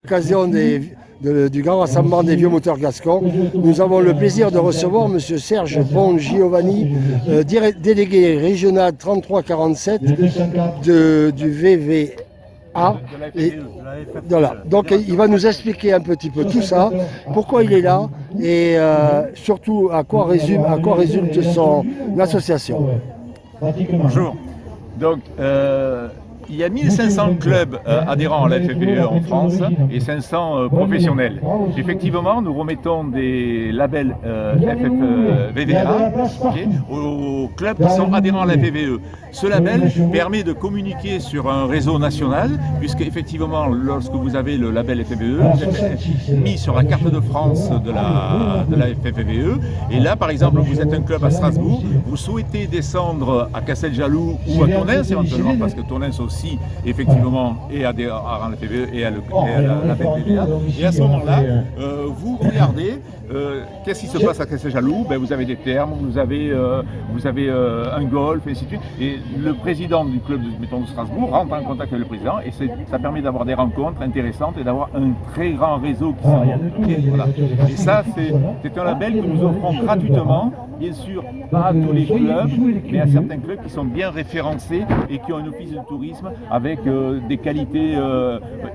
L'occasion du grand rassemblement des vieux moteurs gascons, nous avons le plaisir de recevoir M. Serge Bongiovanni, délégué régional 3347 du VVA. Voilà. Donc il va nous expliquer un petit peu tout ça, pourquoi il est là et surtout à quoi résulte son association. Bonjour. Donc, il y a 1500 clubs adhérents à la FFVE en France et 500 professionnels. Effectivement, nous remettons des labels FFVVA aux clubs qui sont adhérents à la FFVE. Ce label permet de communiquer sur un réseau national, puisque effectivement, lorsque vous avez le label FFVE, vous êtes mis sur la carte de France de la FFVE. Et là, par exemple, vous êtes un club à Strasbourg, vous souhaitez descendre à Casteljaloux ou à Tonneins éventuellement, parce que Tonneins aussi, effectivement, est adhérent à la FFVE et à la FFVA. Et à ce moment-là, vous regardez qu'est-ce qui se passe à Casteljaloux. Ben, vous avez des thermes, vous avez un golf, et ainsi de suite. Et le président du club de Strasbourg rentre en contact avec le président et ça permet d'avoir des rencontres intéressantes et d'avoir un très grand réseau qui s'en voilà. Et ça, c'est un label que nous offrons gratuitement, bien sûr, pas à tous les clubs, mais à certains clubs qui sont bien référencés et qui ont un office de tourisme avec des qualités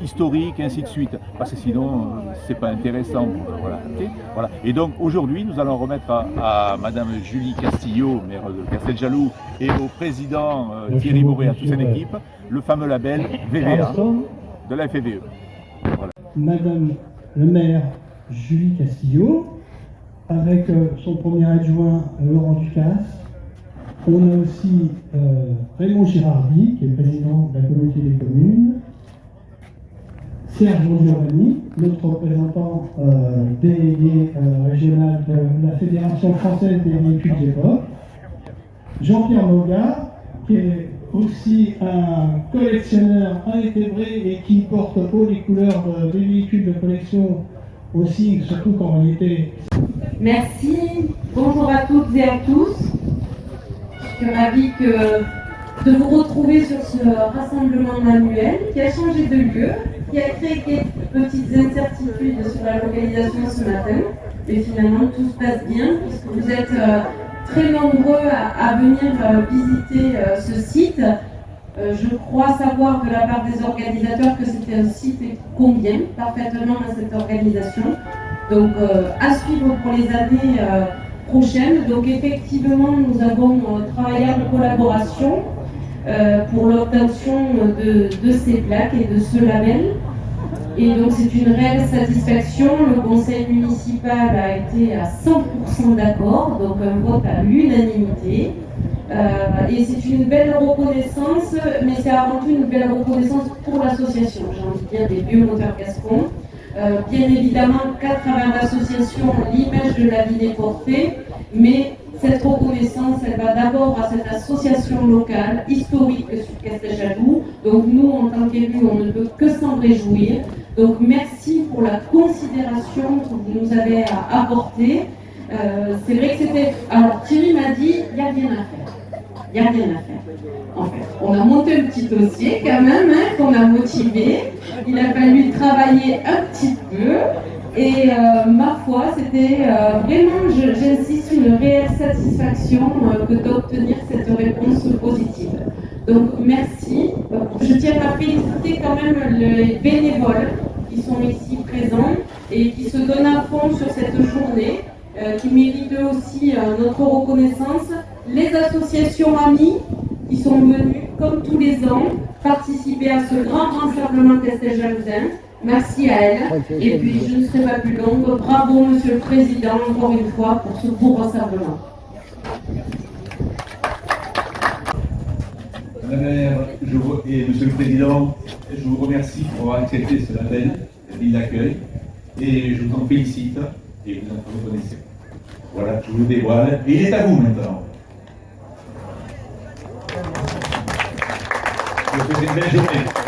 historiques, et ainsi de suite. Parce que sinon, c'est pas intéressant. Voilà. Okay, voilà. Et donc aujourd'hui, nous allons remettre à Madame Julie Castillo, maire de Casteljaloux, et au président Thierry Bourré, à toute son équipe, le fameux label VVA de la FFVE. Voilà. Madame le maire Julie Castillo, avec son premier adjoint Laurent Ducasse. On a aussi Raymond Girardi, qui est président de la communauté des communes, Serge Bongiovanni, notre représentant délégué régional de la Fédération française des véhicules d'époque, Jean-Pierre Moga, qui est aussi un collectionneur intégré et qui porte haut les couleurs des véhicules de collection aussi, surtout quand on était. Merci, bonjour à toutes et à tous. Je suis ravie de vous retrouver sur ce rassemblement annuel qui a changé de lieu, qui a créé quelques petites incertitudes sur la localisation ce matin. Mais finalement, tout se passe bien puisque vous êtes très nombreux à venir visiter ce site. Je crois savoir de la part des organisateurs que c'était un site qui convient parfaitement à cette organisation. Donc à suivre pour les années prochaines. Donc effectivement, nous avons travaillé en collaboration pour l'obtention de ces plaques et de ce label. Et donc c'est une réelle satisfaction. Le conseil municipal a été à 100% d'accord, donc un vote à l'unanimité. Et c'est une belle reconnaissance, mais c'est avant tout une belle reconnaissance pour l'association, j'ai envie de dire, des vieux moteurs gascons. Bien évidemment qu'à travers l'association, l'image de la ville est portée, mais cette reconnaissance, elle va d'abord à cette association locale, historique sur Casteljaloux. Donc nous, en tant qu'élus, on ne peut que s'en réjouir. Donc merci pour la considération que vous nous avez apportée. C'est vrai que c'était... Alors Thierry m'a dit, il n'y a rien à faire. Il n'y a rien à faire. En fait, on a monté un petit dossier quand même, qu'on a motivé. Il a fallu travailler un petit peu. Et ma foi, c'était vraiment, j'insiste, une réelle satisfaction que d'obtenir cette réponse positive. Donc merci. Je tiens à féliciter quand même les bénévoles qui sont ici présents et qui se donnent à fond sur cette journée, qui méritent eux aussi notre reconnaissance. Les associations amies qui sont venues, comme tous les ans, participer à ce grand rassemblement casteljalousien. Merci à elle. Et puis, je ne serai pas plus longue. Bravo, Monsieur le Président, encore une fois, pour ce beau rassemblement. Madame la maire et Monsieur le Président, je vous remercie pour avoir accepté ce label de ville d'accueil et je vous en félicite et vous en reconnaissez. Voilà, je vous dévoile et il est à vous maintenant. Je vous souhaite une belle journée.